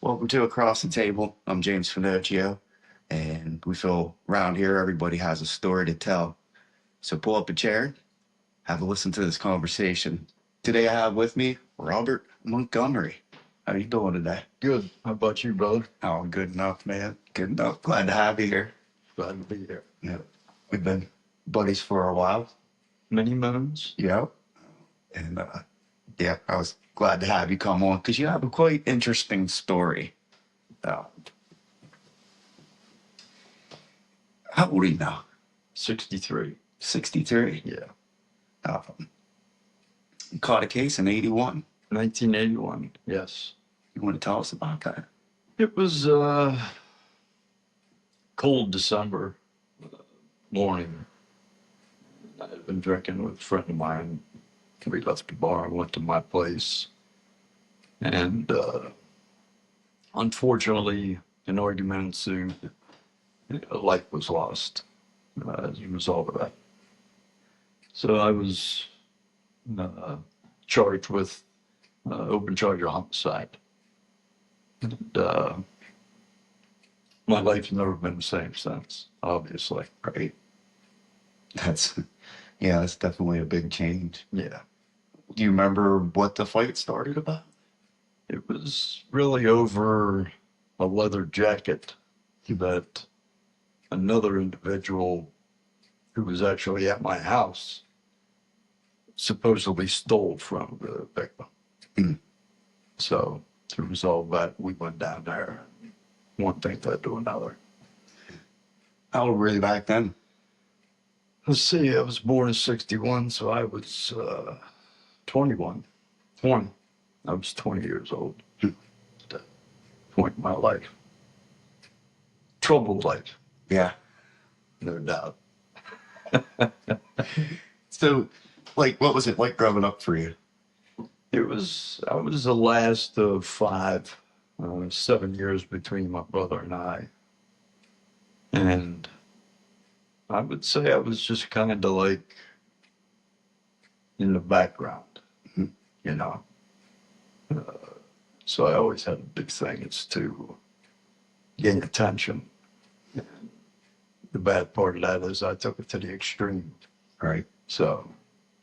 Welcome to Across the Table. I'm James Finocchio, and we feel around here everybody has a story to tell. So pull up a chair, have a listen to this conversation. Today I have with me Robert Montgomery. How you doing today? Good. How about you, brother? Oh, good enough, man. Good enough. Glad to have you here. Glad to be here. Yeah, we've been buddies for a while. Many moons. Yeah, and yeah, I was glad to have you come on because you have a quite interesting story. Uh, how old are you now? 63. 63. Yeah. You caught a case in 81. 1981. Yes. You want to tell us about that? It was cold December morning. I had been drinking with a friend of mine. We left the bar and went to my place. And unfortunately, an argument ensued. A life was lost as a result of that. So I was charged with open charge of homicide. And my life's never been the same since, obviously. Right. That's definitely a big change. Yeah. Do you remember what the fight started about? It was really over a leather jacket that another individual who was actually at my house supposedly stole from the victim. Mm. So to resolve that, we went down there. One thing led to another. How old were you back then? Let's see, I was born in 61, so I was 21. 20. I was 20 years old at that point in my life. Troubled life, Yeah. no doubt. So, like, what was it like growing up for you? I was the last of 5, 7 years between my brother and I. And I would say I was just kind of like in the background, Mhm. you know. So I always had a big thing is to gain attention. And the bad part of that is I took it to the extreme. Right. So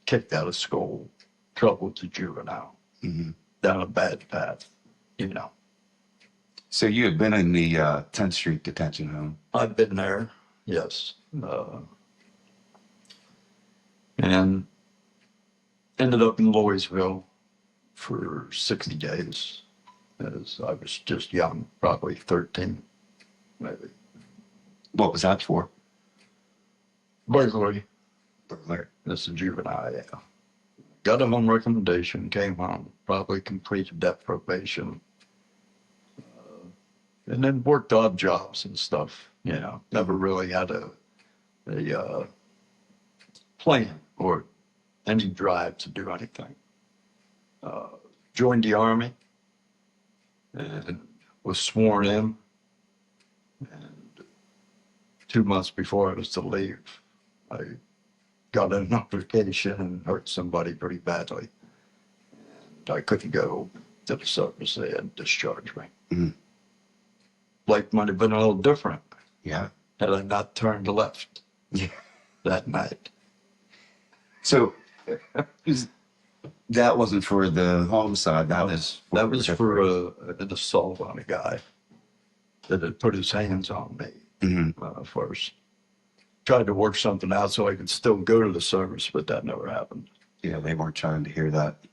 kicked out of school, trouble to juvenile, Mm-hmm. down a bad path, you know. So you had been in the 10th Street detention home. I've been there, yes. And ended up in Louisville for 60 days as I was just young, probably 13, maybe. What was that for? Burglary. Burglary. This is juvenile, yeah. Got him on recommendation, came home, probably completed that probation. And then worked odd jobs and stuff, you know. Never really had a plan or any drive to do anything. Joined the Army and was sworn in. And 2 months before I was to leave, I got an notification and hurt somebody pretty badly. And I couldn't go to the service. They had discharged me. Mm. Life might have been a little different Yeah. had I not turned left Yeah. that night. So that wasn't for the homicide. That was for an assault on a guy that had put his hands on me first. Tried to work something out so I could still go to the service, but that never happened. Yeah, they weren't trying to hear that.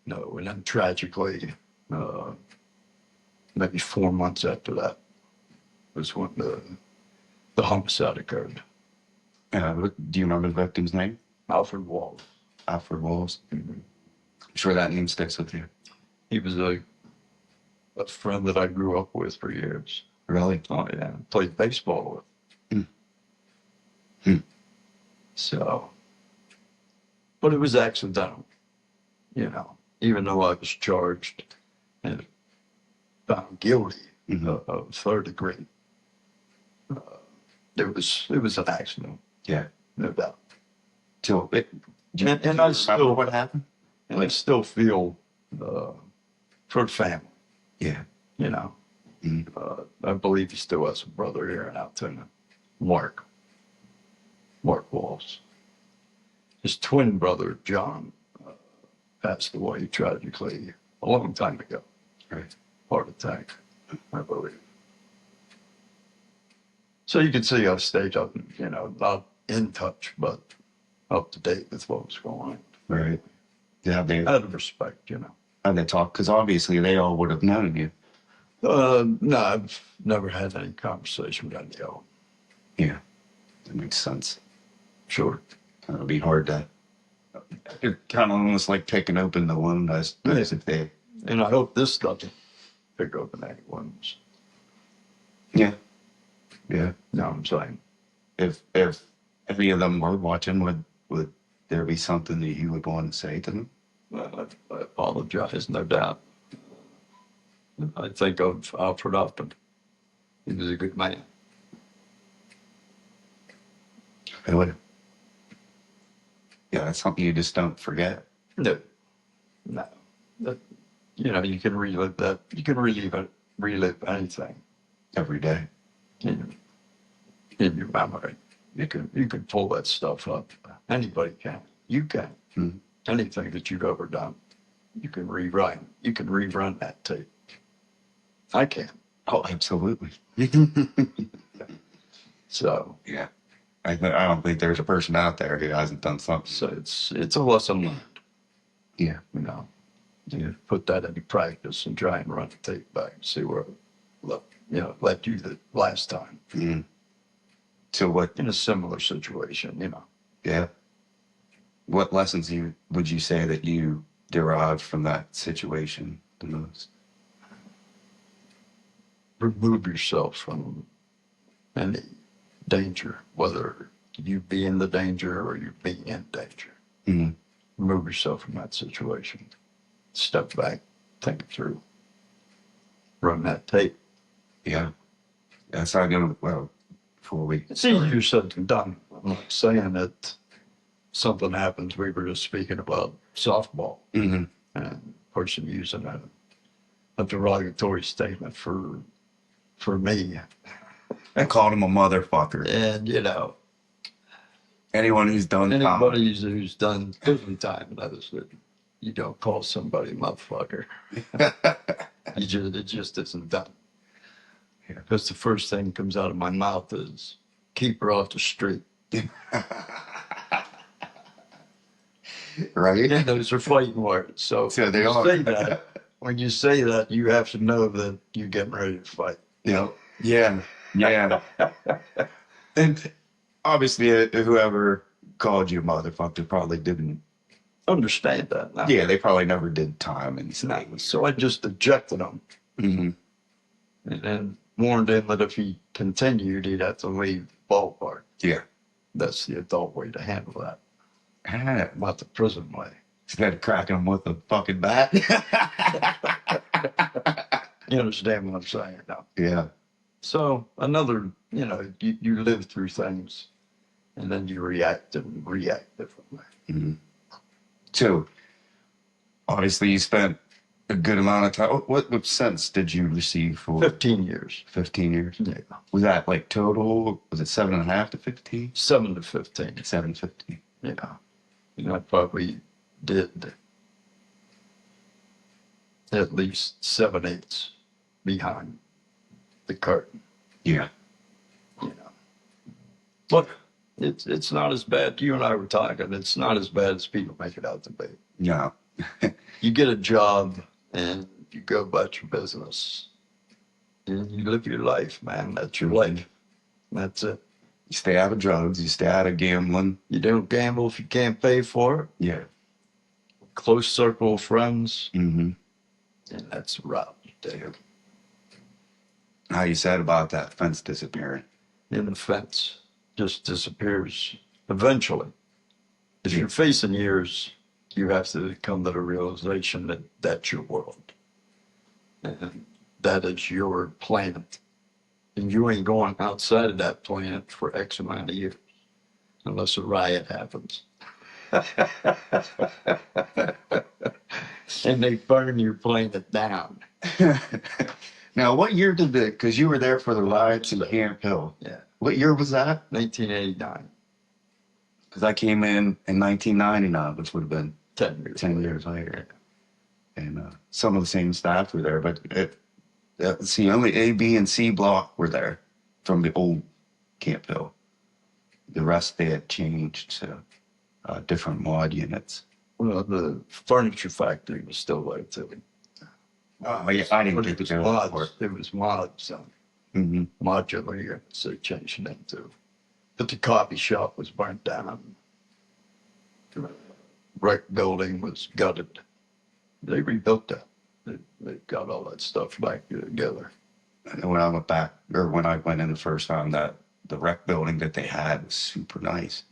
No. And then tragically, maybe 4 months after that was when the homicide occurred. Do you remember the victim's name? Alfred Wall. Alfred Walls. Mm-hmm. I'm sure that name sticks with you. He was a friend that I grew up with for years. Really? Oh yeah, played baseball with. So, but it was accidental, you know. Even though I was charged and found guilty of 3rd degree, it was an accident. Yeah, no doubt. Till it. And I still what happened? And I still feel for the family. Yeah. You know, I believe he still has a brother here in Altoona, Mark Walls. His twin brother, John, passed away tragically a long time ago. Right. Heart attack, I believe. So you can see I've stayed up, not in touch, but up to date with what was going on. Right. Yeah, Out of respect, how they talk, because obviously they all would have known you. No, I've never had any conversation with any of them. Yeah, that makes sense. Sure. It would be hard to. It's kind of almost like picking open the wound, as if they. And I hope this doesn't pick open any wounds. Yeah. Yeah. You know what I'm saying? If any of them were watching, would there be something that you would want to say to them? Well, I apologize, no doubt. I think of Alfred Upton. He was a good man. I would. Yeah, that's something you just don't forget. No. That, you can relive that. You can relive anything Every day. in your memory. You can pull that stuff up. Anybody can. You can. Mm-hmm. Anything that you've ever done, you can rewrite. You can rerun that tape. I can. Oh, absolutely. So Yeah. I don't think there's a person out there who hasn't done something. So it's a lesson learned. Yeah. You put that into practice and try and run the tape back and see where it led you the last time. Mm. So what? In a similar situation, Yeah. What lessons would you say that you derived from that situation the most? Remove yourself from any danger, whether you be in the danger or you be in danger. Mm-hmm. Remove yourself from that situation. Step back, think it through. Run that tape. Yeah. That's how I know. Well, before we. It's easier said than done. I'm not saying that something happens. We were just speaking about softball. Mm-hmm. And person using a derogatory statement for me. I called him a motherfucker. And Anyone who's done anybody who's done prison time knows that you don't call somebody a motherfucker. It just isn't done. Because the first thing that comes out of my mouth is keep her off the street. Right? Yeah, those are fighting words. So they are. When you say that, you have to know that you're getting ready to fight. Yeah. And obviously, whoever called you a motherfucker probably didn't Understand that now. Yeah, they probably never did time and So I just ejected him. Mm-hmm. And then warned him that if he continued, he'd have to leave the ballpark. Yeah. That's the adult way to handle that. Ah. Not the prison way. Instead of cracking him with a fucking bat. You understand what I'm saying now? Yeah. So another, you live through things and then you react differently. Mm-hmm. So, obviously, you spent a good amount of time. What sentence did you receive for? 15 years. 15 years? Yeah. Was that like total? Was it 7.5 to 15? 7 to 15. 7.15. Yeah. I probably did at least 7/8 behind the curtain. Yeah. Look, it's not as bad. You and I were talking. It's not as bad as people make it out to be. No. You get a job and you go about your business and you live your life, man. That's your life. That's it. You stay out of drugs. You stay out of gambling. You don't gamble if you can't pay for it. Yeah. Close circle of friends. Mm-hmm. And that's the route you take. How you said about that fence disappearing. And the fence just disappears eventually. If you're facing years, you have to come to the realization that that's your world. And that is your planet. And you ain't going outside of that planet for X amount of years, unless a riot happens. And they burn your planet down. Now, what year did because you were there for the riots in Camp Hill. Yeah, What year was that? 1989. Because I came in 1999, which would have been 10 years later. And some of the same staff were there, but see, only A, B, and C block were there from the old Camp Hill. The rest they had changed to different mod units. Well, the furniture factory was still there too. Yeah, I didn't get to go for it. It was mods, Mm-hmm. modular units they changed it into. But the coffee shop was burnt down. The rec building was gutted. They rebuilt that. They got all that stuff back together. And when I went back, or when I went in the first time, that the rec building that they had was super nice,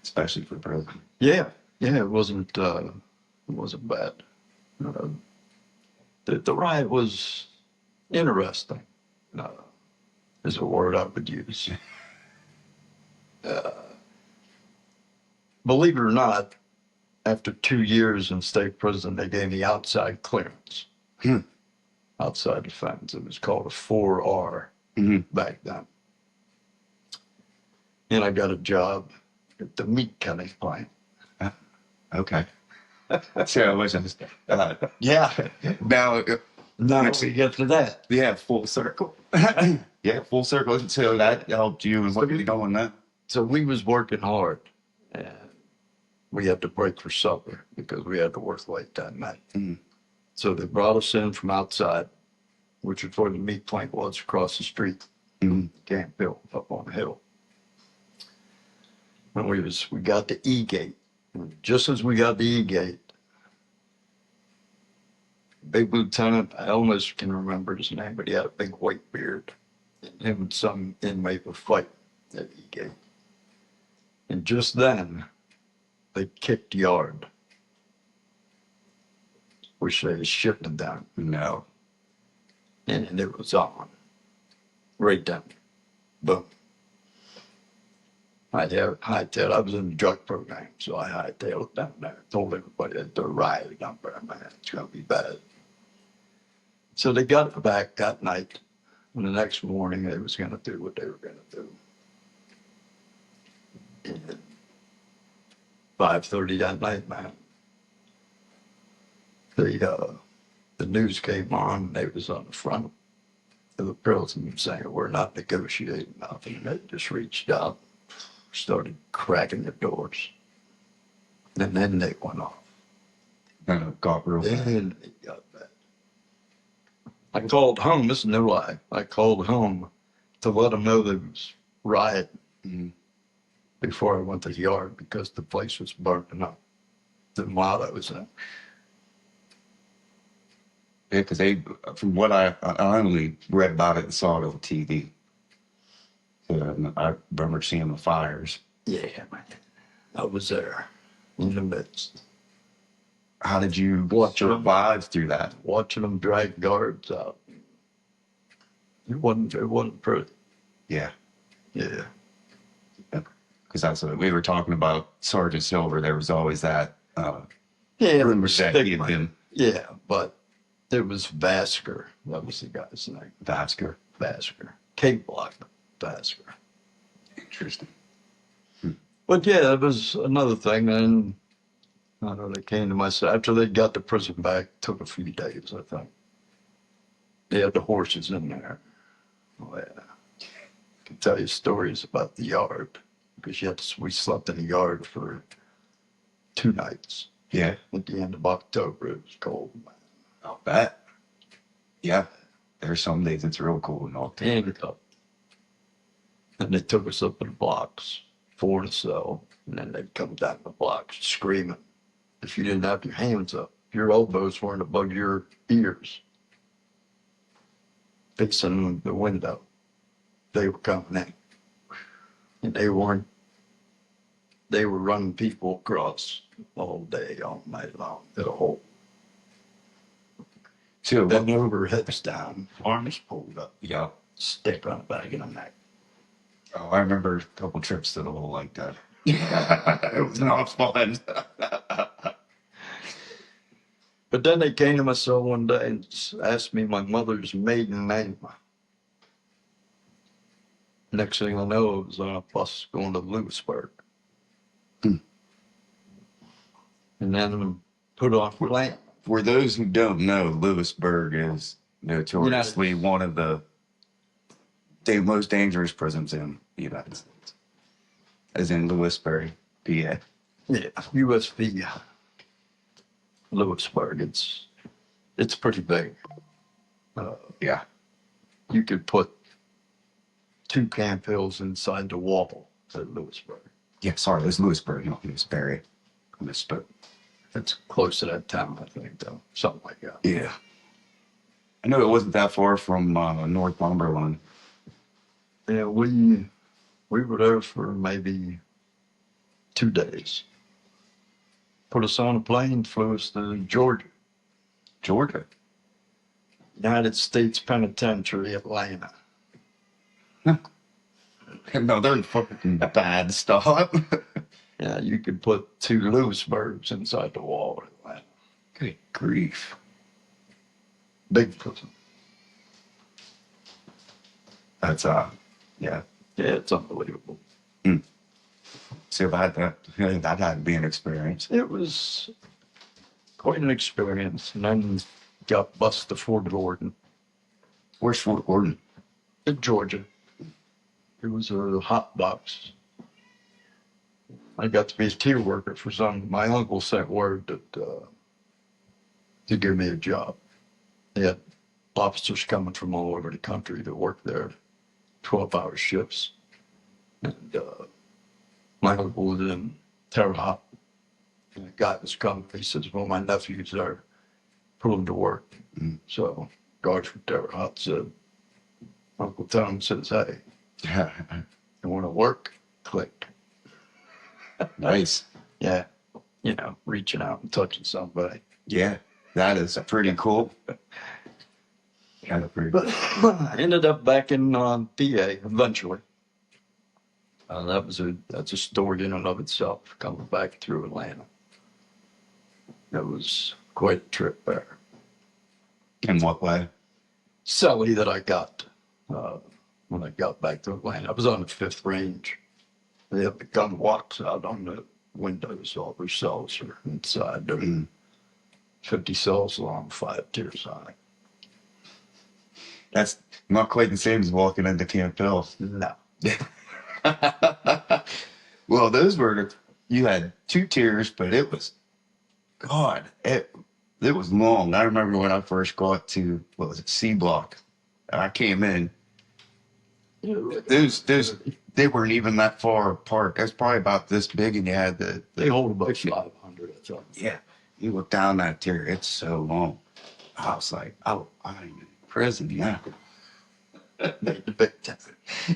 especially for prison. Yeah, it wasn't bad. Uh, the riot was interesting. Is a word I would use. Believe it or not, after 2 years in state prison, they gave me outside clearance. Outside the fence. It was called a 4R back then. And I got a job at the meat cutting plant. Okay. So it wasn't. Yeah. Now we get to that. Yeah, full circle. Yeah, full circle. So that helped you and what you doing that? So we was working hard, and we had to break for supper because we had to work late that night. So they brought us in from outside, which is where the meat plant was across the street. Camp Hill, up on the hill. And we got the E gate. Just as we got the E gate, big lieutenant, I almost can remember his name, but he had a big white beard. And him and some inmate were fighting at E gate. And just then, they kicked yard, which they was shifting down. No. And it was on. Right down. Boom. I hightailed. I was in the drug program, so I hightailed down there. Told everybody that they're rioting up there, man. It's going to be bad. So they got it back that night. And the next morning, they was going to do what they were going to do. And 5:30 that night, man, the news came on. They was on the front of the prison saying, we're not negotiating nothing. They just reached out, started cracking the doors. And then they went off. Got real bad. Then it got bad. I called home, this is no lie. I called home to let them know there was riot before I went to the yard because the place was burning up. The mod I was in. Yeah, because from what I only read about it and saw it on TV. I remember seeing the fires. Yeah, man. I was there in the midst. How did you survive through that? Watching them drag guards out. It wasn't pretty. Yeah. Yeah. Because that's what we were talking about. Sergeant Silver, there was always that rumor that he had been. Yeah, but it was Vasker. That was the guy's name. Vasker. Cape Block Vasker. Interesting. But yeah, it was another thing. And I don't know, they came to my side. After they got the prison back, it took a few days, I think. They had the horses in there. Oh, yeah. I can tell you stories about the yard because we slept in the yard for 2 nights. Yeah. At the end of October, it was cold, man. I'll bet. Yeah. There's some days it's real cold in October. And they took us up in blocks, 4 in a cell, and then they'd come down the blocks screaming. If you didn't have your hands up, your elbows weren't above your ears. Fixing the window. They were coming in. And they were running people across all day, all night long, to the hole. So Bent over, heads down, arms pulled up. Yeah. Stick on the back of the neck. Oh, I remember a couple trips to the hole like that. It was not fun. But then they came to my cell one day and asked me my mother's maiden name. Next thing I know, it was on a bus going to Lewisburg. Hmm. And then put on plane. For those who don't know, Lewisburg is notoriously one of the most dangerous prisons in the United States, as in Lewisburg, PA. Yeah, USP Lewisburg. It's pretty big. Yeah. You could put 2 camp hills inside the wall at Lewisburg. Yeah, sorry, it was Lewisburg, not Lewisberry. I misspoke. It's close to that town, I think, though. Something like that. Yeah. I know it wasn't that far from Northumberland. Yeah, we were there for maybe 2 days. Put us on a plane, flew us to Georgia. Georgia. United States Penitentiary, Atlanta. Another fucking bad stop. Yeah, you could put 2 Lewisburgs inside the wall of Atlanta. Good grief. Big prison. That's yeah. Yeah, it's unbelievable. So that had to be an experience. It was quite an experience. And then got bused to Fort Gordon. Where's Fort Gordon? In Georgia. It was a hot box. I got to be a tier worker for some. My uncle sent word that to give me a job. They had officers coming from all over the country to work there, 12-hour shifts. And my uncle was in Terre Haute. And the guy was coming. He says, "Well, my nephew's there. Put him to work." So guards from Terre Haute said, Uncle Tom says, "Hey, you want to work? Click." Nice. Yeah. Reaching out and touching somebody. Yeah, that is pretty cool. Kind of pretty. But I ended up back in PA eventually. That's a story in and of itself, coming back through Atlanta. That was quite a trip there. In what way? Celly that I got when I got back to Atlanta. I was on the 5th range. They have the gun walks out on the windows. All their cells are inside. They're 50 cells long, 5 tiers high. That's not quite the same as walking into Camp Hill. No. Well, you had 2 tiers, but it was, God, it was long. I remember when I first got to, what was it, C block. I came in. They weren't even that far apart. That's probably about this big, and you had They hold about 500, I thought. yeah. You look down that tier, it's so long. I was like, oh, I'm in prison now. Made the big time.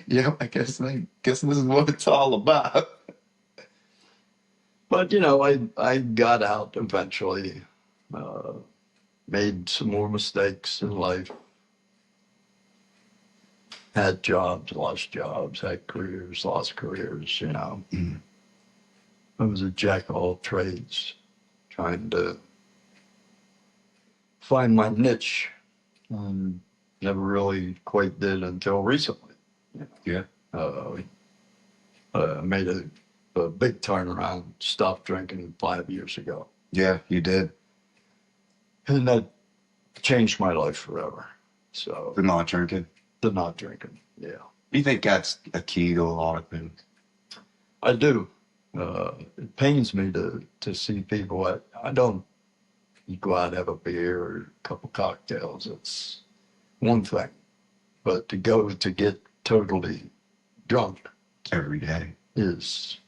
Yeah, I guess this is what it's all about. But I got out eventually. Made some more mistakes in life. Had jobs, lost jobs, had careers, lost careers, I was a jack of all trades, trying to find my niche. Never really quite did until recently. Yeah. Made a big turnaround, stopped drinking 5 years ago. Yeah, you did. And that changed my life forever. So, For not drinking. the not drinking, yeah. You think that's a key to a lot of things? I do. It pains me to see people. I don't go out and have a beer or a couple cocktails. It's one thing. But to go to get totally drunk Every day. is,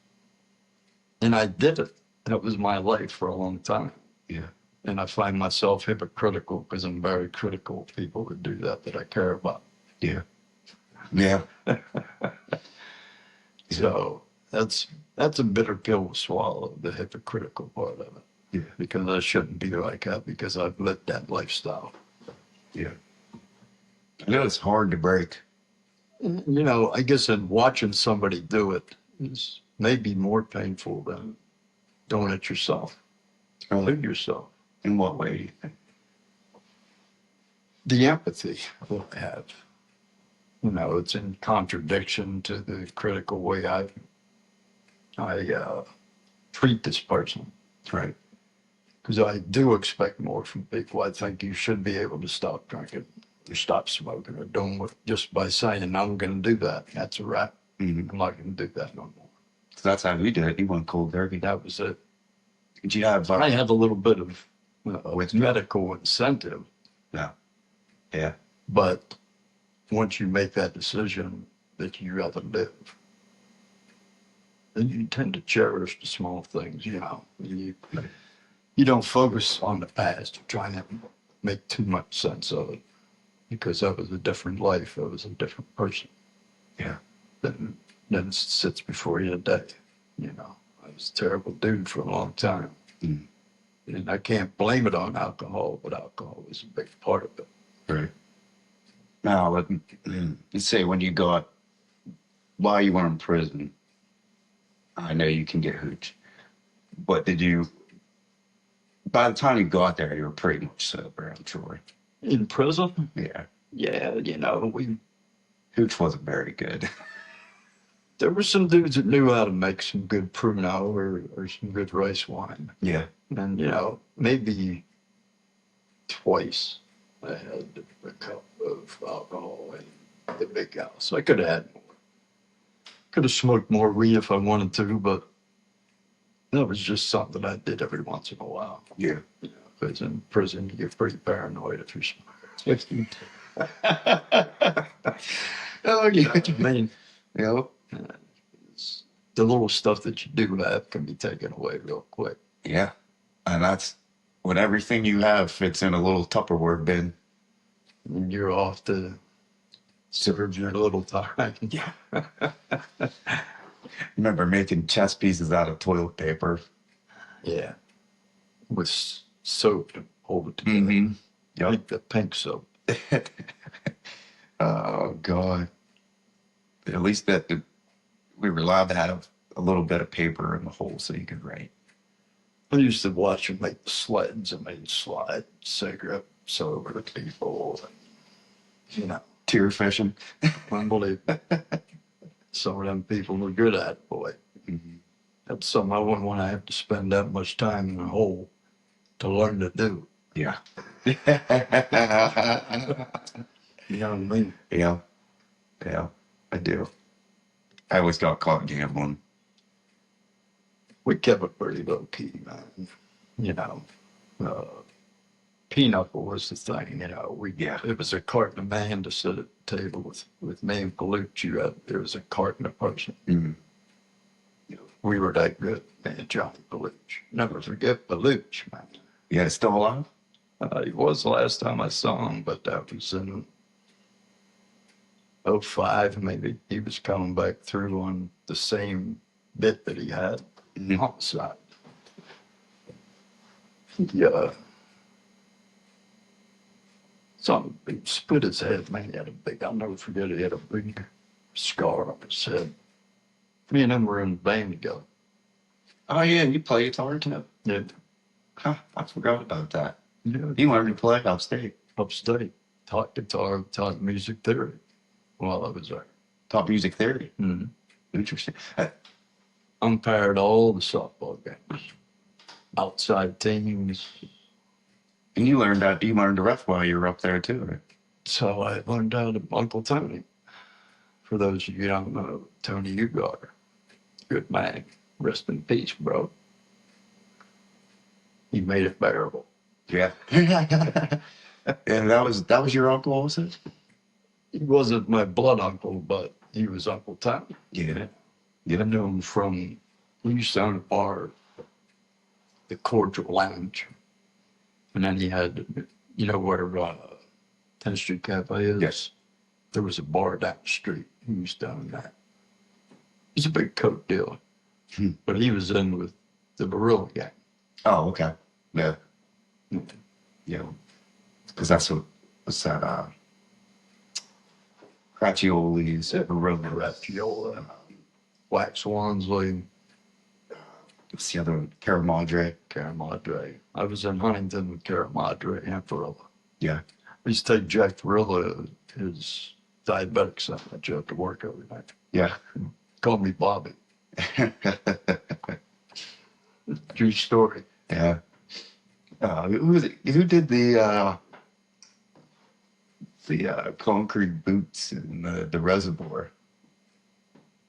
and I did it. That was my life for a long time. Yeah. And I find myself hypocritical because I'm very critical of people that do that I care about. Yeah. Yeah. So that's a bitter pill to swallow, the hypocritical part of it. Yeah. Because I shouldn't be like that because I've lived that lifestyle. Yeah. I know it's hard to break. I guess in watching somebody do it is maybe more painful than doing it yourself. Live yourself. In what way do you think? The empathy that I have. You know, it's in contradiction to the critical way I treat this person. Right. Because I do expect more from people. I think you should be able to stop drinking or stop smoking or doing what, just by saying, I'm going to do that. That's a wrap. Mm-hmm. I'm not going to do that no more. So that's how we did it. You went cold turkey. That was it. Did you have? I had a little bit of With medical incentive. Yeah. Yeah. But once you make that decision that you rather live, then you tend to cherish the small things, you know. You don't focus on the past, trying to make too much sense of it, because that was a different life. I was a different person. Yeah. Then sits before you today. You know, I was a terrible dude for a long time. Mm. And I can't blame it on alcohol, but alcohol was a big part of it. Right. Now, let's say when you got, while you were in prison, I know you can get hooch, but did you, by the time you got there, you were pretty much sober, I'm sure. In prison? Yeah. Yeah, you know, Hooch wasn't very good. there were some dudes that knew how to make some good Pruno or some good rice wine. Yeah. And, you know, maybe twice I had a cup of alcohol in the big house. I could have had more. Could have smoked more weed if I wanted to, but that was just something I did every once in a while. Yeah. You know, because in prison, you get pretty paranoid if you're smoking. Oh, yeah. I mean, Yep. the little stuff that you do have can be taken away real quick. Yeah. And that's when everything you have fits in a little Tupperware bin. And you're off to serve your little time. Yeah. Remember making chess pieces out of toilet paper? Yeah. With soap to hold it together. Mm-hmm. I think the pink soap. Oh, God. At least that we were allowed to have a little bit of paper in the hole so you could write. I used to watch them make the sleds and they'd slide cigarettes over to people. And, you know, Tear fishing. unbelievable. Some of them people were good at it, boy. Mm-hmm. That's something I wouldn't want to have to spend that much time in a hole to learn to do. Yeah. You know what I mean? Yeah. Yeah, I do. I always got caught gambling. We kept it pretty low key, man. You know, pinochle was the thing. You know, it was a carton of man to sit at the table with me and Palucci. There was a carton of person. Mm-hmm. You know, we were that good, man. Johnny Palucci. Never forget Palucci, man. Yeah, it's still alive? He was the last time I saw him, but that was in '05. Maybe he was coming back through on the same bit that he had. Mm-hmm. Homicide. Yeah. Something, he split his head, man. He had a big, I'll never forget it. He had a big scar on his head. Me and him were in the band together. Oh, yeah, you play guitar too? Yeah. Huh, I forgot about that. Yeah. You learned to play upstate. Upstate. Taught guitar, taught music theory while I was there. Taught music theory. Mm-hmm. Interesting. Umpired all the softball games. Outside teams. And you learned the ref while you were up there too, right? So I learned out of Uncle Tony. For those of you who don't know, Tony Ugar. Good man. Rest in peace, bro. He made it bearable. Yeah. And that was your uncle, was it? He wasn't my blood uncle, but he was Uncle Tony. Yeah. I knew him from, we used to own a bar, the Cordial Lounge. And then he had, you know where 10th Street Cafe is? Yes. There was a bar down the street. He used to own that. He's a big coke dealer. But he was in with the Barilla gang. Oh, okay. Yeah. Yeah. Because that's what's that, Craccioli's, Racciola, Wax Wansley. What's the other one? Caramadre. Caramadre. I was in Huntington with Caramadre and Perilla. Yeah. I used to take Jack Perilla, his diabetic sandwich after work every night. Yeah. Call me Bobby. True story. Yeah. Who was it? Who did the concrete boots in the reservoir?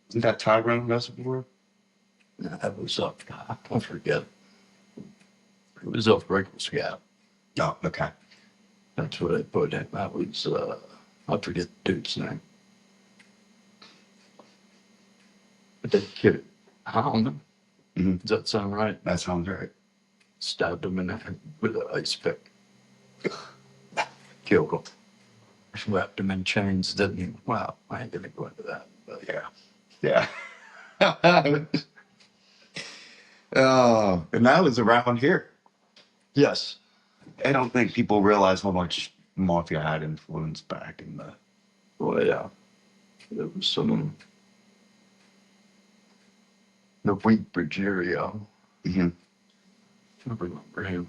Isn't that Tyrone Reservoir? That was up, I forget. It was up Rickles Gap. Oh, okay. That's where they put him. That was, I forget the dude's name. But they killed him. Mhm. Does that sound right? That sounds right. Stabbed him in the head with an ice pick. Killed him. Wrapped him in chains, didn't he? Wow, I ain't gonna go into that. But Yeah. Yeah. Oh, and that was around here. yes. I don't think people realize how much mafia had influence back in the. Well, yeah. There was some. The Wheat Bridge area. Mhm. I remember him.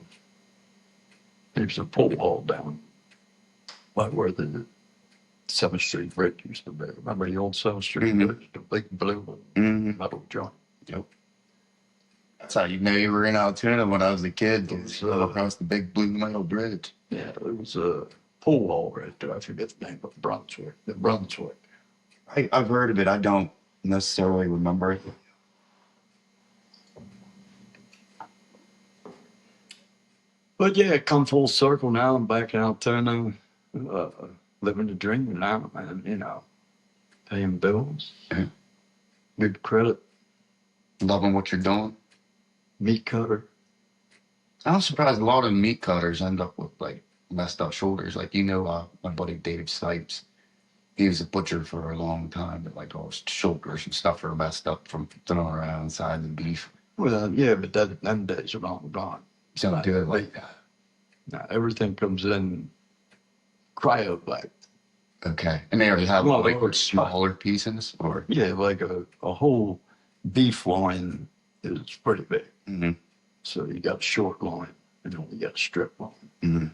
There's a pole wall down by where the 7th Street Bridge used to be. Remember the old 7th Street Mhm. Bridge? The big blue Mhm. metal joint. Yep. That's how you know you were in Altoona when I was a kid. It was, Across the big blue metal bridge. Yeah, there was a pole wall right there. I forget the name of Brunswick. The Brunswick. I've heard of it. I don't necessarily remember it. But yeah, come full circle now. I'm back in Altoona, living the dream now, man. You know, paying bills, Yeah. good credit, Loving what you're doing. meat cutter. I'm surprised a lot of meat cutters end up with like messed up shoulders. Like my buddy Dave Sipes, he was a butcher for a long time, but like all his shoulders and stuff are messed up from throwing around sides of beef. Well, yeah, but them days are long gone. So Right. do it like that. Now everything comes in cryovac. Okay, and they already have Well, like or- smaller pieces, or Yeah, like a whole beef loin is pretty big. Mhm. So you got a short loin and then you got a strip loin. Mhm.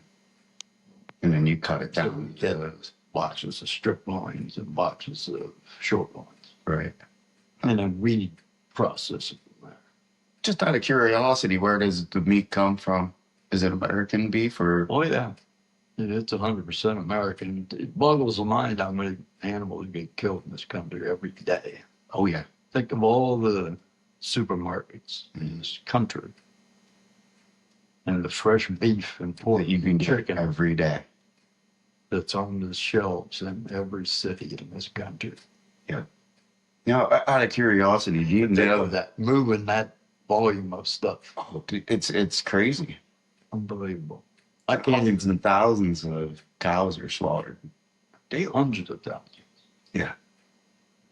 And then you cut it So down. we get boxes of strip loins and boxes of short loins. Right. And then we process it from there. Just out of curiosity, where does the meat come from? Is it American beef or? Oh, yeah. It's 100% American. It boggles the mind how many animals get killed in this country every day. Oh yeah. Think of all the supermarkets in this country and the fresh beef and pork That you can and get chicken every day. that's on the shelves in every city in this country. Now, out of curiosity, do you Think know of that, moving that volume of stuff. Oh, it's crazy. Unbelievable. I can't Thousands and thousands of cows are slaughtered daily. Hundreds of thousands. Yeah.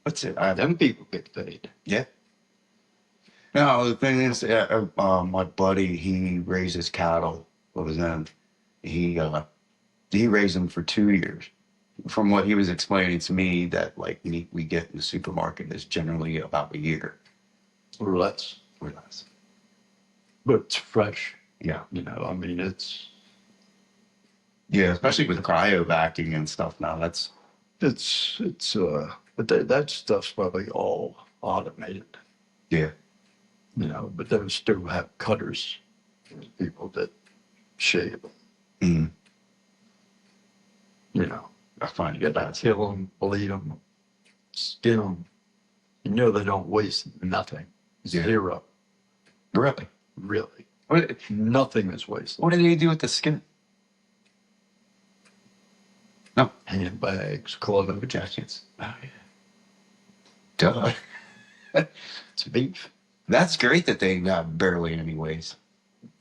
That's it. Them people get paid. Yeah. No, the thing is, my buddy, he raises cattle. What was that? He raised them for 2 years. From what he was explaining to me, that like meat we get in the supermarket is generally about a year Or less. or less. But it's fresh. Yeah. You know, I mean, it's Yeah, especially with cryovacing and stuff now. but that stuff's probably all automated, Yeah. you know, but they still have cutters, people that shave them, Mm. you know. I find You it got to kill them, bleed them, skin them. You know, they don't waste nothing. Yeah. Zero. Really? Really. What, Nothing is wasted. what do they do with the skin? No. Handbags, clothing. Jackets. Oh, yeah. Duh. It's beef. That's great that they got barely any waste.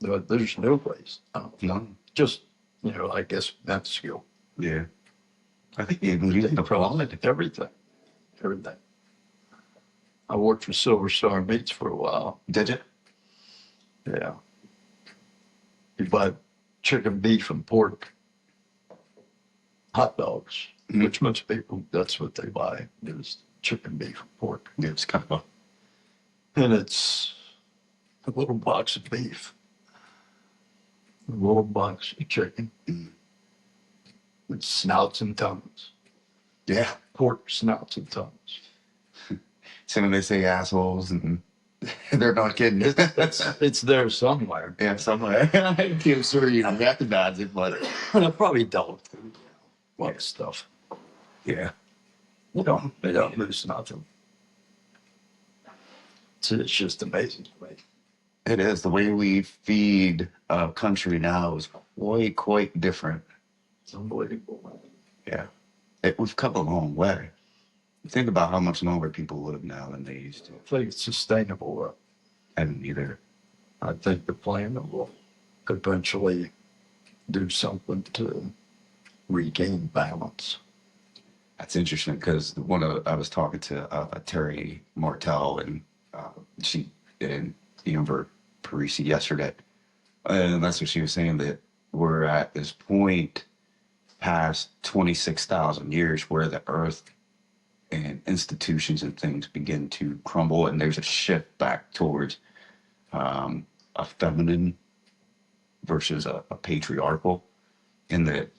There's no waste. I don't know. Mm. Just, you know, I guess that's skill. Yeah. I think they even use the quality. Everything. Everything. I worked for Silver Star Meats for a while. Did you? Yeah. You buy chicken, beef, and pork, hot dogs, Mhm. which most people, that's what they buy, is chicken, beef, and pork. Yeah, it's kind of And it's a little box of beef, a little box of chicken, with snouts and tongues, Yeah. pork snouts and tongues. So when they say assholes, and they're not kidding. It's there somewhere. Yeah, somewhere. I'm sure you recognize it, but I probably dealt with a lot of stuff. yeah. They don't lose nothing. It's just amazing to me. It is. The way we feed a country now is quite different. It's unbelievable, man. Yeah. We've come a long way. Think about how much longer people live now than they used to. I think it's sustainable. I don't either. I think the planet will eventually do something to regain balance. That's interesting because I was talking to Terry Martell and she and Amber Parisi yesterday, and that's what she was saying, that we're at this point past 26,000 years where the Earth and institutions and things begin to crumble, and there's a shift back towards a feminine versus a patriarchal, and that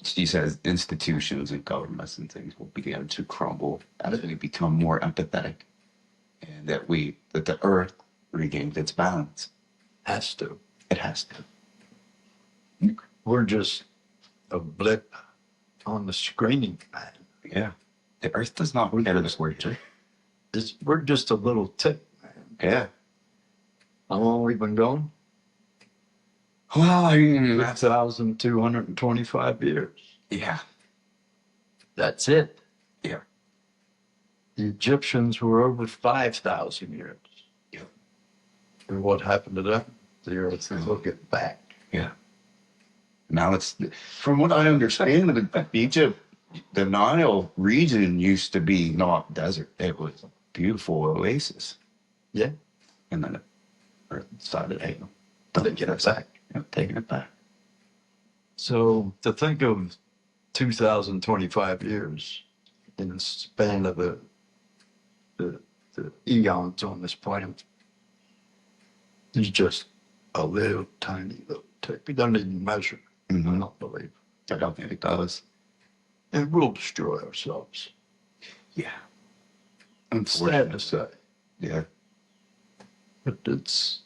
she says institutions and governments and things will begin to crumble as we become more empathetic, and that the Earth regains its balance. Has to. It has to. We're just a blip on the screen, man. Yeah. The Earth does not get us where We're just a little tick, man. Yeah. How long we been going? Well, 1,225 years. yeah. That's it. Yeah. The Egyptians were over 5,000 years. Yeah. And what happened to them? The Earth took it back. Yeah. Now it's, from what I understand, Egypt, the Nile region used to be not desert. It was a beautiful oasis. Yeah. And then the Earth decided, hey, They get it back. taking it back. So to think of 2,025 years in the span of the eons on this planet is just a little tiny little tick. We don't even measure. Mm-hmm. I don't believe. I don't think it does. And we'll destroy ourselves. Yeah. It's sad to say, Yeah. but there's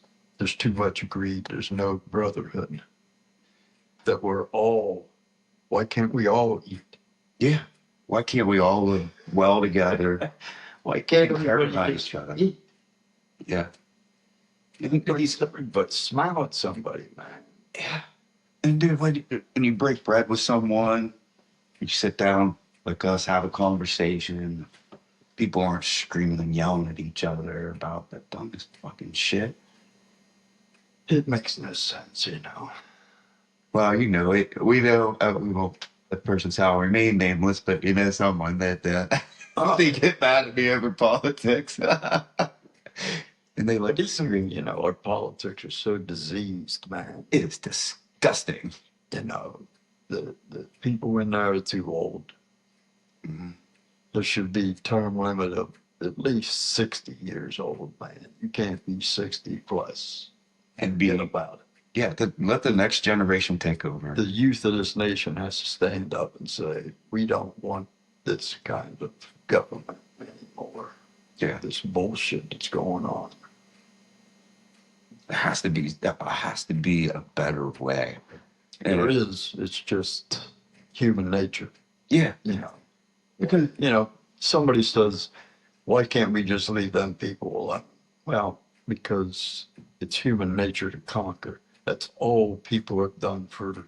too much greed. There's no brotherhood. That why can't we all eat? Yeah. Why can't we all live well together? Why can't everybody each other? eat? Yeah. But smile at somebody, man. Yeah. And dude, when you break bread with someone, you sit down like us, have a conversation. People aren't screaming and yelling at each other about the dumbest fucking shit. It makes no sense, you know. Well, you know it. We know we won't. That person shall remain nameless, but you know someone that they get mad at me over politics, and they like disagree. You know, our politics are so diseased, man. It is disgusting. You know, the people in there are too old. Mm-hmm. There should be term limit of at least 60 years old, man. You can't be 60 plus And be about it. Yeah, let the next generation take over. The youth of this nation has to stand up and say, we don't want this kind of government anymore. Yeah. This bullshit that's going on. There has to be a better way. There is. It's just human nature. Yeah. You know. Because, you know, somebody says, why can't we just leave them people alone? Well, because it's human nature to conquer. That's all people have done for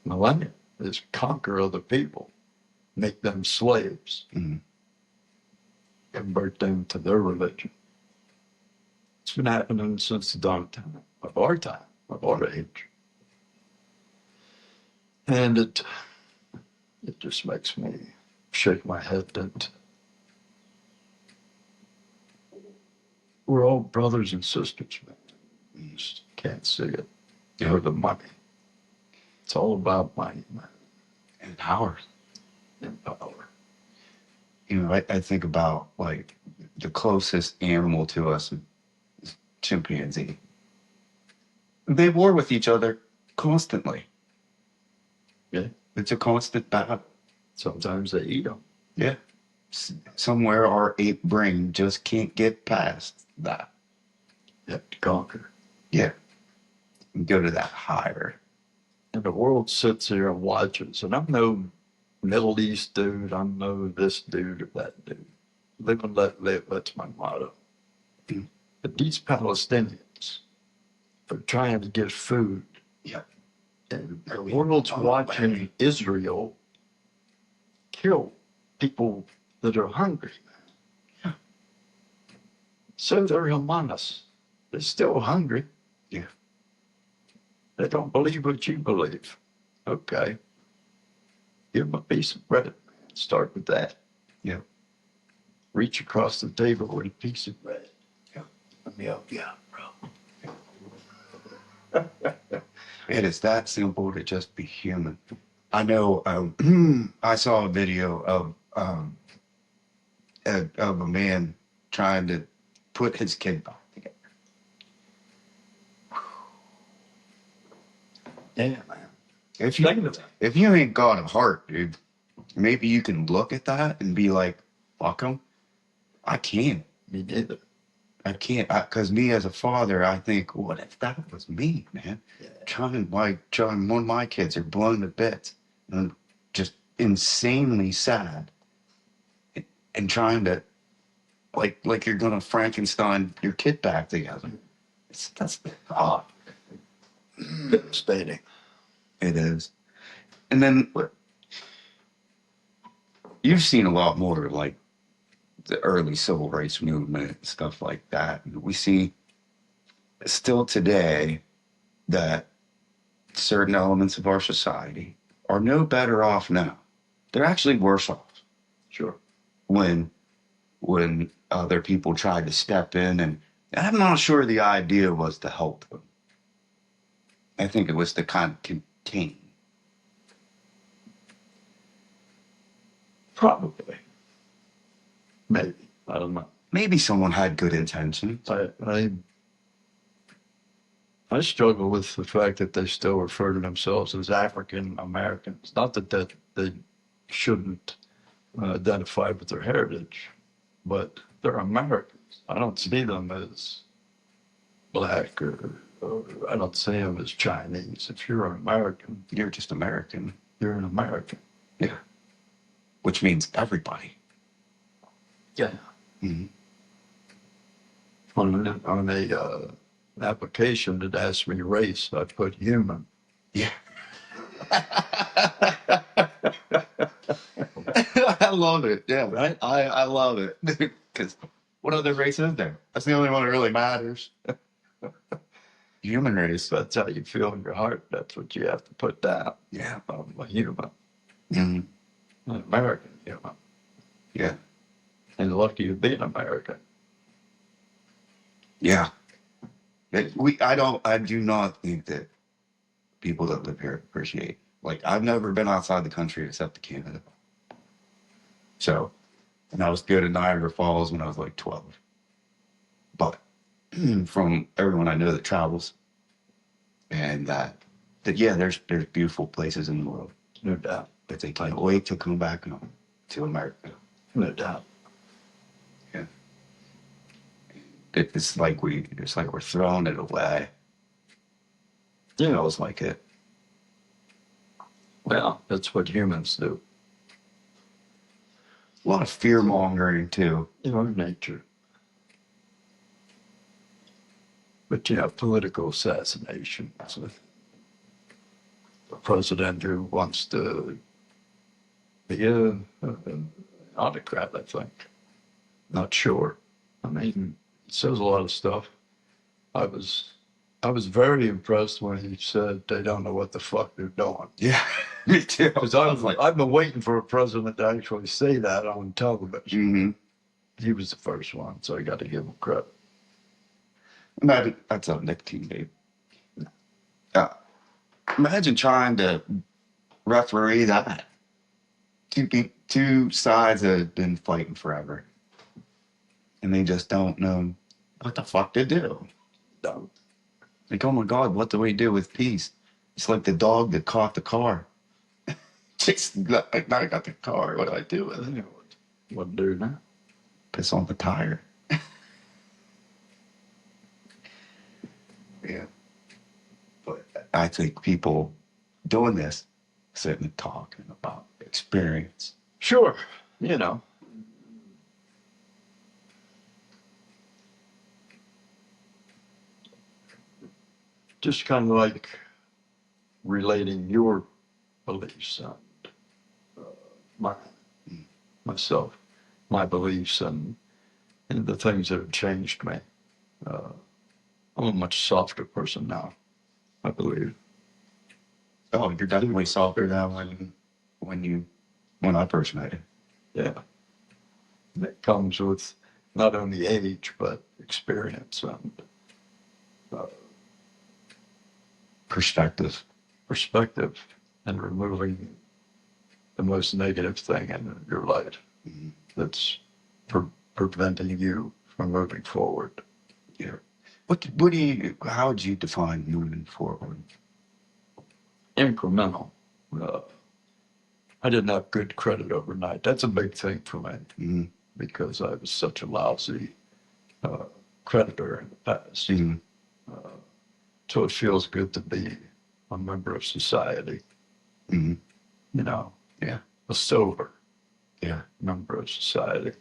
millennia, is conquer other people, make them slaves, convert them to their religion. It's been happening since the dawn of our age. And it just makes me shake my head that we're all brothers and sisters, man. You just can't see it. Or the money. It's all about money, man. And power. And power. You know, I think about like the closest animal to us is chimpanzee. They war with each other constantly. Yeah. It's a constant battle. Sometimes they eat them. Yeah. Somewhere our ape brain just can't get past that. You have to conquer. Yeah. And go to that higher. And the world sits here and watches. And I'm no Middle East dude. I'm no this dude or that dude. Live and let live. That's my motto. Mm. But these Palestinians are trying to get food. Yeah. And the world's watching Israel kill people that are hungry. Yeah. So they're among us. They're still hungry. Yeah. They don't believe what you believe. Okay. Give them a piece of bread. Start with that. Yeah. Reach across the table with a piece of bread. Yeah. Let me help you out, bro. It is that simple to just be human. I know. I saw a video of a man trying to put his kid back together. Yeah, man. If you ain't got a heart, dude, maybe you can look at that and be like, "Fuck him." I can't. Me neither. I can't. Because me as a father, I think, what if that was me, man? Yeah. One of my kids are blown to bits and just insanely sad, and trying to, like you're gonna Frankenstein your kid back together. That's odd. Stating. It is. And then you've seen a lot more like the early civil rights movement and stuff like that. We see still today that certain elements of our society are no better off now. They're actually worse off. Sure. When other people tried to step in, and I'm not sure the idea was to help them. I think it was to kind of contain. Probably. Maybe. I don't know. Maybe someone had good intentions. I struggle with the fact that they still refer to themselves as African Americans. Not that they shouldn't identify with their heritage, but they're Americans. I don't see them as black or I don't see them as Chinese. If you're an American, You're just American. you're an American. Yeah. Which means everybody. Yeah. Mm-hmm. On a application that asked me race, I put human. Yeah. I love it. Yeah, right? I love it. Because what other race is there? That's the only one that really matters. Human race. That's how you feel in your heart. That's what you have to put down. Yeah. I'm a human. Mm-hmm. An American human. Yeah. And lucky to be an American. Yeah. I do not think that people that live here appreciate. Like, I've never been outside the country except to Canada. So, and I was good in Niagara Falls when I was like 12. But from everyone I know that travels, and that yeah, there's beautiful places in the world, No doubt. but they can't wait to come back home to America. No doubt. Yeah. It's like we're throwing it away. Yeah. Feels like it. Well, that's what humans do. A lot of fear mongering too. In our nature. But you have political assassinations with a president who wants to be an autocrat, I think. Not sure. I mean, he says a lot of stuff. I was very impressed when he said they don't know what the fuck they're doing. Yeah, me too. Because I've been waiting for a president to actually say that on television. Mm-hmm. He was the first one, so I got to give him credit. That's a Nick team, babe. Imagine trying to referee that. Two sides that have been fighting forever, and they just don't know what the fuck to do. done. Like, oh my God, what do we do with peace? It's like the dog that caught the car. Just, now I got the car. What do I do with it? What do now? Piss on the tire. Yeah. But I think people doing this, sitting and talking about experience. Sure, you know. Just kind of like relating your beliefs and my myself, my beliefs and the things that have changed me. Uh, I'm a much softer person now, I believe. Oh, you're definitely softer now when I first met you. Yeah. And it comes with not only age, but experience and Perspective. perspective and removing the most negative thing in your life that's preventing you from moving forward. Yeah. How would you define moving forward? Incremental. Uh, I didn't have good credit overnight. That's a big thing for me Mm-hmm. because I was such a lousy creditor in the past. Mm-hmm. So it feels good to be a member of society, Mm-hmm. you know, Yeah. a sober Yeah. member of society.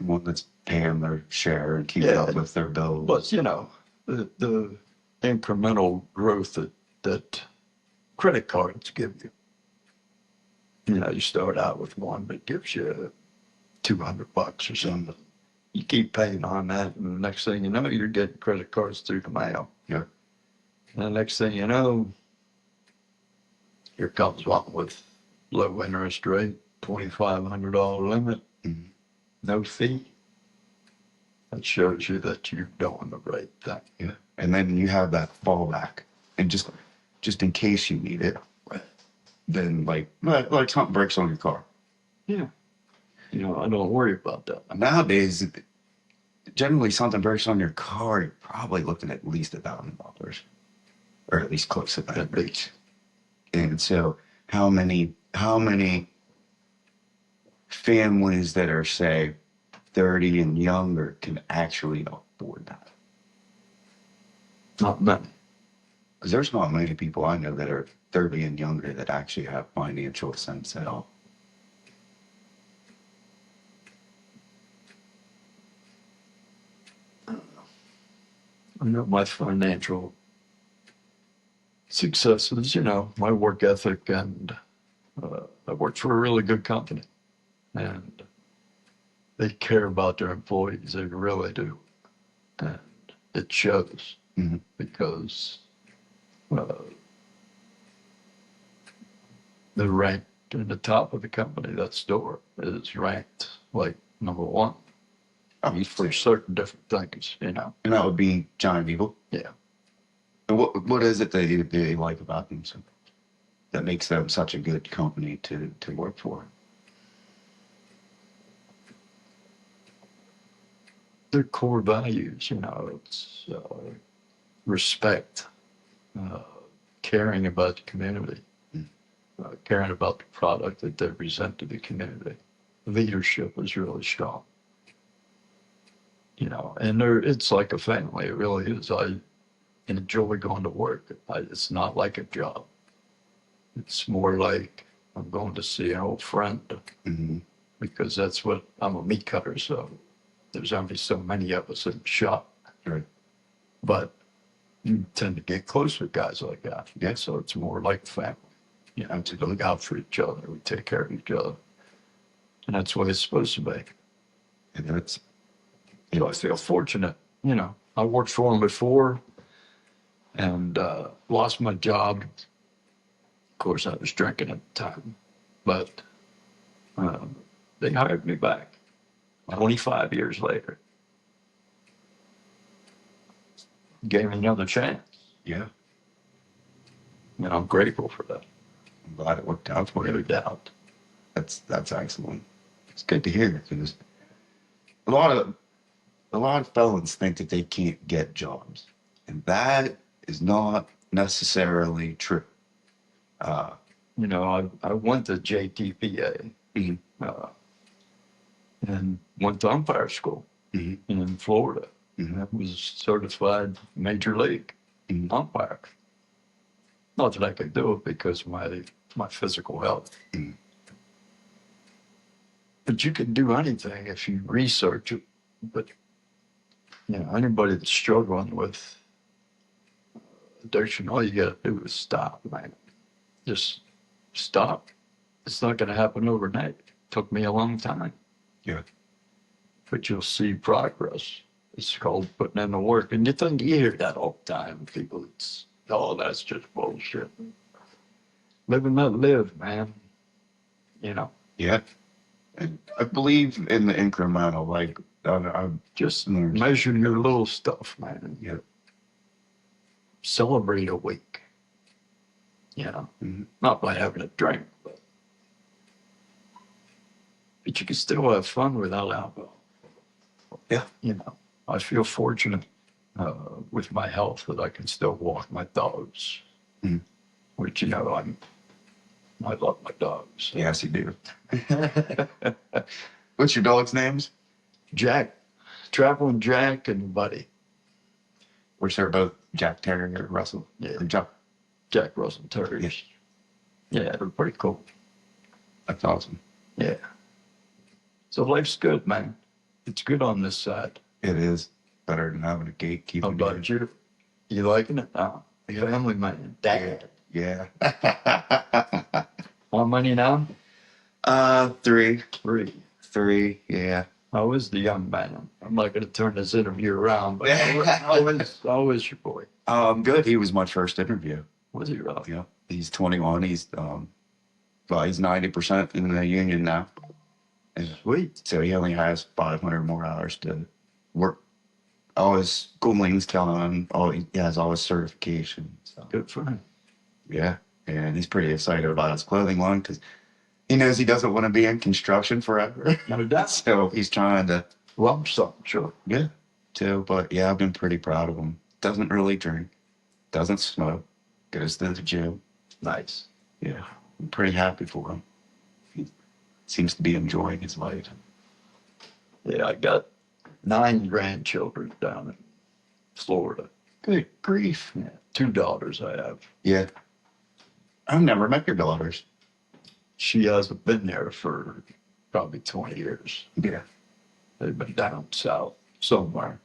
One that's paying their share and keeping up with their bills. But, you know, the incremental growth that credit cards give you. You know, you start out with one that gives you $200 or something. You keep paying on that, and the next thing you know, you're getting credit cards through the mail. Yeah. And the next thing you know, here comes one with low interest rate, $2,500 limit, no fee. That shows you that you're doing the right thing. Yeah. And then you have that fallback, and just in case you need it, then like something breaks on your car. Yeah. You know, I don't worry about that. Nowadays, generally something breaks on your car, you're probably looking at least $1,000, or at least close to that rate. And so, how many families that are, say, 30 and younger can actually afford that? Not many. Because there's not many people I know that are 30 and younger that actually have financial sense at all. I know my financial successes, you know, my work ethic, and I worked for a really good company, and they care about their employees. They really do. And it shows because they're ranked in the top of the company. That store is ranked like number one. For certain different things, you know. And that would be Giant Eagle. Yeah. And what is it that they like about them that makes them such a good company to work for? Their core values, you know, it's respect, caring about the community, caring about the product that they present to the community. Leadership is really strong. You know, and it's like a family. It really is. I enjoy going to work. It's not like a job. It's more like I'm going to see an old friend because that's what I'm a meat cutter. So there's only so many of us in the shop. Right. But you tend to get close with guys like that. Yeah. So it's more like family. You know, to look out for each other. We take care of each other. And that's what it's supposed to be. And that's. So I feel fortunate. You know, I worked for them before and lost my job. Of course, I was drinking at the time, but they hired me back 25 years later. Gave me another chance. Yeah. And I'm grateful for that. I'm glad it worked out for you. No doubt. That's excellent. It's good to hear because a lot of a lot of felons think that they can't get jobs, and that is not necessarily true. You know, I went to JTPA Mhm. and went to umpire school Mhm. in Florida. Mhm. I was certified major league Mhm. umpire. Not that I could do it because of my physical health. Mhm. But you can do anything if you research it. But you know, anybody that's struggling with addiction, all you got to do is stop, man. Just stop. It's not going to happen overnight. It took me a long time. Yeah. But you'll see progress. It's called putting in the work. And you think you hear that all the time. People, it's, oh, that's just bullshit. Live and let live, man. You know, Yeah. And I believe in the incremental, like, I just learned. measure your little stuff, man. Yeah. Celebrate a week. You know, Mhm. not by having a drink, but you can still have fun without alcohol. Yeah. You know, I feel fortunate with my health that I can still walk my dogs, Mhm. which, you know, I love my dogs. Yes, you do. What's your dog's names? Jack, Traveling Jack and Buddy. Which are both Jack Terrier, Russell. Yeah. Or Jack Russell Terriers. Yeah, they're pretty cool. That's awesome. Yeah. So life's good, man. It's good on this side. It is better than having a How gatekeeper. about you? You liking it now? Family man. Dad. Yeah. How many now? Three. Three. Yeah. How is the young man? I'm not going to turn this interview around, but how is your boy? Good. He was my first interview. Was he rough? Yeah. He's 21. He's well, he's 90% in the union now. And Sweet. so he only has 500 more hours to work. All his schooling's done. He has all his certifications. So. Good for him. Yeah. And he's pretty excited about his clothing line because he knows he doesn't want to be in construction forever. No doubt. So he's trying to. Lump sum, sure. Yeah. So, but yeah, I've been pretty proud of him. Doesn't really drink. Doesn't smoke. Goes to the gym. Nice. Yeah. I'm pretty happy for him. He seems to be enjoying his life. Yeah, I got 9 grandchildren down in Florida. Good grief. Yeah, 2 daughters I have. Yeah. I've never met your daughters. She hasn't been there for probably 20 years. Yeah. They've been down south somewhere,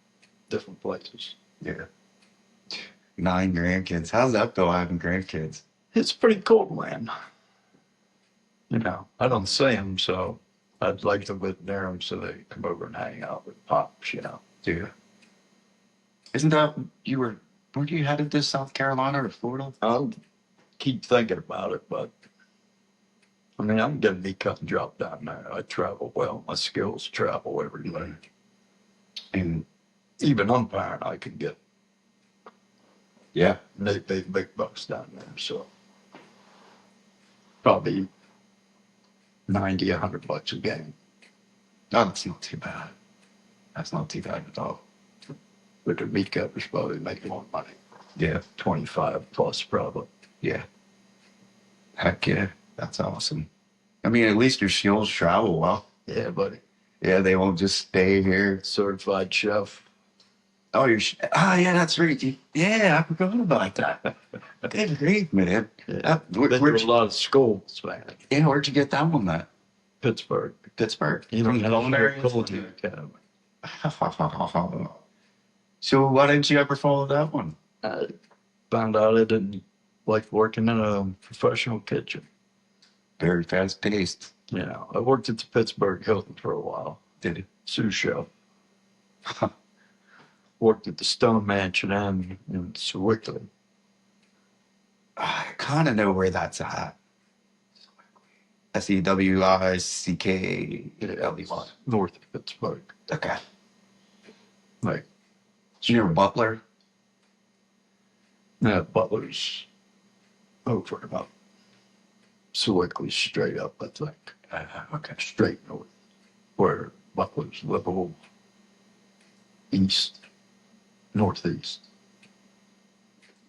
different places. Yeah. 9 grandkids. How's that feel having grandkids? It's pretty cool, man. You know, I don't see them, so I'd like to live near them so they come over and hang out with pops, you know. Yeah. Isn't that weren't you headed to South Carolina or Florida? I'll keep thinking about it, but I mean, I'm getting me cut and drop down there. I travel well. My skills travel everywhere. And Even umpiring, I can get. yeah. They pay big bucks down there, so probably 90, $100 a game. No, that's not too bad. That's not too bad at all. But the meat cutters probably make more money. Yeah. 25 plus probably. Yeah. Heck yeah. That's awesome. I mean, at least your skills travel well. Yeah, buddy. Yeah, they won't just stay here. Certified chef. Oh, yeah, that's right. Yeah, I forgot about that. Good grief, man. Yeah. Been to a lot of schools, man. Yeah, where'd you get that one at? Pittsburgh. Pittsburgh. Even Culinary Culinary Academy. So why didn't you ever follow that one? I found out I didn't like working in a professional kitchen. Very fast paced. You know, I worked at the Pittsburgh Hilton for a while. Did it? Sous chef. Worked at the Stone Mansion Inn in Sewickley. I kind of know where that's at. Sewickley. North of Pittsburgh. Okay. Like, So you're a butler? yeah, Butler's over about Sewickley straight up, I think. Okay. Straight north, where Butler's Liverpool. east, northeast.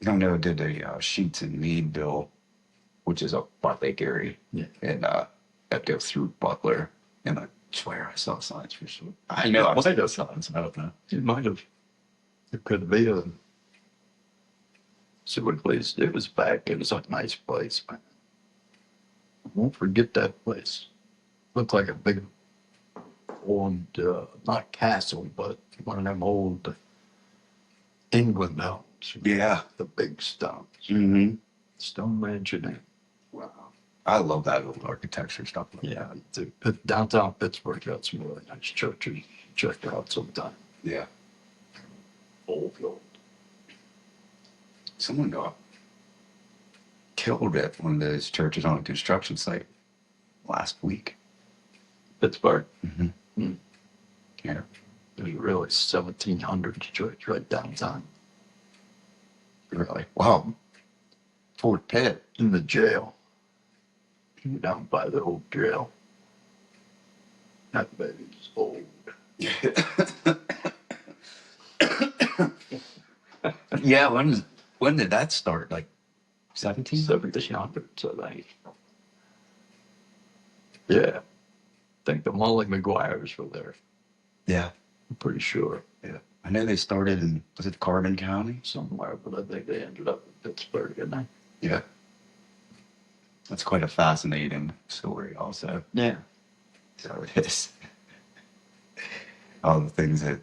I know I did a Sheets and Meadville, which is up by Lake Erie. Yeah. And that goes through Butler. And I swear I saw signs for sure. I know I might have. saw signs. I don't know. It might have. It could be a. So what place? It was back. It was a nice place, man. I won't forget that place. Looked like a big old, not castle, but one of them old England homes. Yeah. The big stones. Mm-hmm. Stone mansion. Wow. I love that little architecture stuff. Like Yeah. Downtown Pittsburgh got some really nice churches. Check it out sometime. Yeah. Old. Someone got killed at one of those churches on a construction site last week. Pittsburgh. Mm-hmm. Yeah. There's really 1700 church right downtown. Really? Wow. Fort Pitt. In the jail. Down by the old jail. That baby's old. Yeah, when did that start? Like 17? 1700s, I think. Yeah. I think the Molly Maguires were there. Yeah. I'm pretty sure. Yeah. I know they started in, was it Carbon County? Somewhere, but I think they ended up in Pittsburgh, didn't they? Yeah. That's quite a fascinating story also. Yeah. So it is. All the things that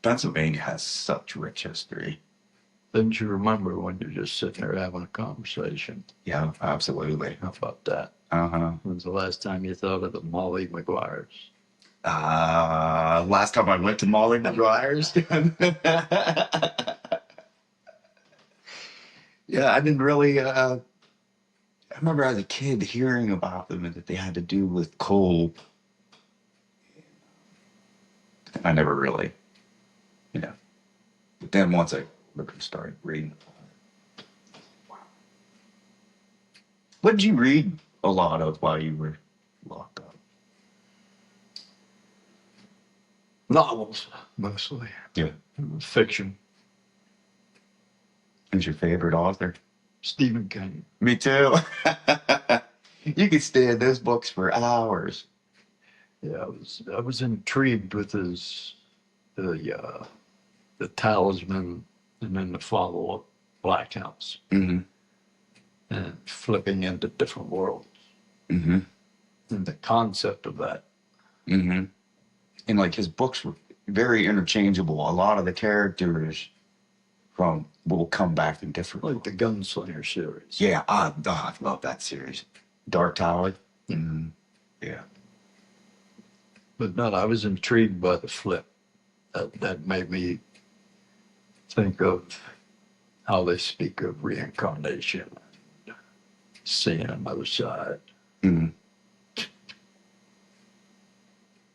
Pennsylvania has such rich history. Didn't you remember when you're just sitting there having a conversation? Yeah, absolutely. How about that? Uh-huh. When was the last time you thought of the Molly Maguires? Last time I went to Molly Maguires. Yeah, I didn't really, I remember as a kid hearing about them and that they had to do with coal. I never really, but then once I started reading. Wow. What did you read a lot of while you were locked up? Novels, mostly. Yeah. Fiction. Who's your favorite author? Stephen King. Me too. You could stay in those books for hours. Yeah, I was intrigued with the Talisman and then the follow-up Black House Mm-hmm. and flipping into different worlds Mm-hmm. and the concept of that. Mm-hmm. And like his books were very interchangeable. A lot of the characters will come back in different. Like the Gunslinger series. Yeah, I love that series. Dark Tower. Mm-hmm. Yeah. But no, I was intrigued by the flip. That made me think of how they speak of reincarnation, seeing another side. Mm-hmm.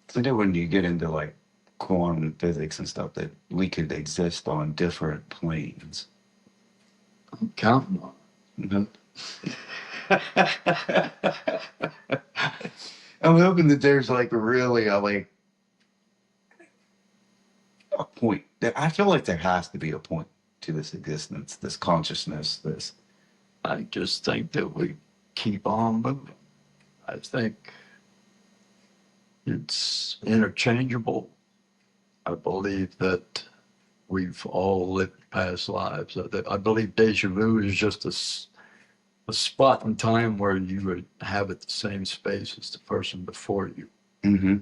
So then when you get into like quantum physics and stuff, that we could exist on different planes. I'm counting on Mm-hmm. I'm hoping that there's like really a point. I feel like there has to be a point to this existence, this consciousness, this. I just think that we keep on moving. I think it's interchangeable. I believe that we've all lived past lives. I believe deja vu is just a spot in time where you would habit the same space as the person before you Mm-hmm.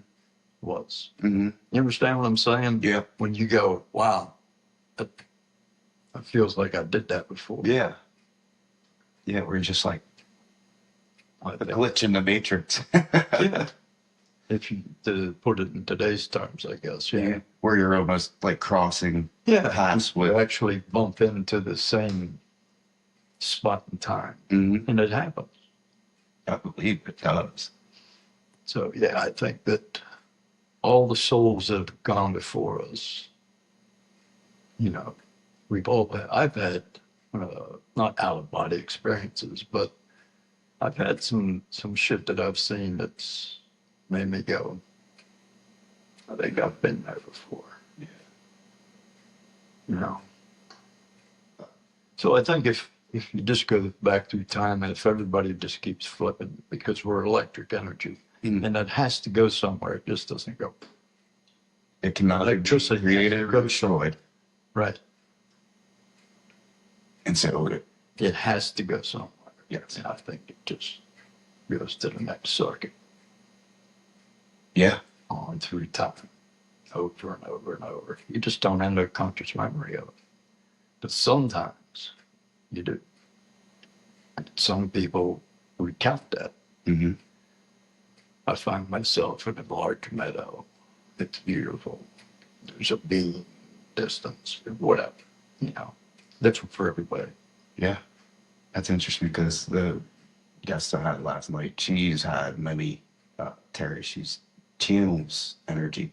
was. Mm-hmm. You understand what I'm saying? Yeah. When you go, wow, that feels like I did that before. Yeah. Yeah, we're just like a glitch in the matrix. Yeah. If you to put it in today's terms, I guess. Yeah. Where you're almost like crossing paths We with. actually bump into the same spot in time. Mm-hmm. And it happens. I believe it does. So, yeah, I think that all the souls that have gone before us, I've had not out-of-body experiences, but I've had some shit that I've seen that's made me go, I think I've been there before. Yeah. you know. So I think if you just go back through time and if everybody just keeps flipping because we're electric energy and that has to go somewhere, it just doesn't go. It cannot Electricity be created or destroyed. Right. And so It has to go somewhere. yes. And I think it just goes to the next circuit Yeah. on through time, over and over and over. You just don't have no conscious memory of it. But sometimes you do. And some people recount that. Mm-hmm. I find myself in a large meadow. It's beautiful. There's a bee distance, whatever, you know. Different for everybody. Yeah. That's interesting because the guest I had last night, she's had many Terry. She's channels energy,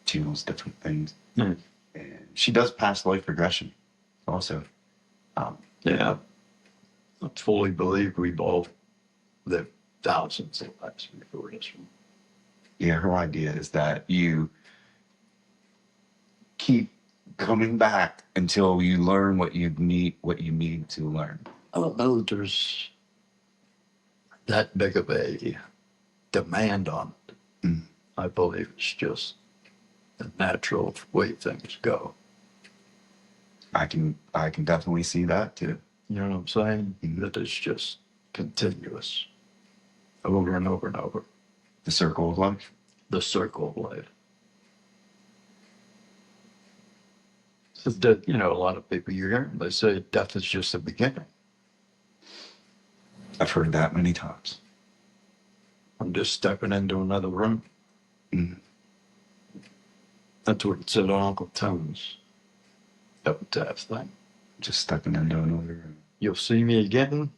channels different things. Mm. And she does past life regression also. Yeah. I fully believe we've all lived thousands of lives before this one. Yeah, her idea is that you keep coming back until you learn what you need to learn. I don't know that there's that big of a demand on it. Mm. I believe it's just the natural way things go. I can definitely see that too. You know what I'm saying? Mm-hmm. That it's just continuous over and over and over. The circle of life. The circle of life. So that, you know, a lot of people you hear, they say death is just the beginning. I've heard that many times. I'm just stepping into another room. Mm. That's what it said on Uncle Tom's epitaph thing. Just stepping into another room. You'll see me again.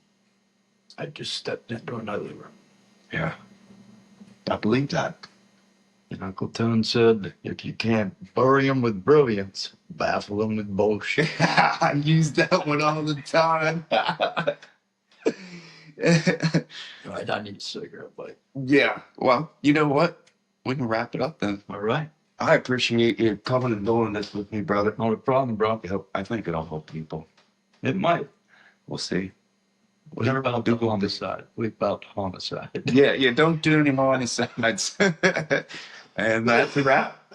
I just stepped into another room. Yeah. I believe that. And Uncle Tom said, if you can't bury them with brilliance, baffle them with bullshit. I use that one all the time. Right, I need a cigarette, buddy. Yeah. Well, you know what? We can wrap it up then. All right. I appreciate you coming and doing this with me, brother. Not a problem, bro. I think it'll help people. It might. We'll see. Whatever about the homicide. We about homicide. Yeah, don't do any more homicides. And that's a wrap.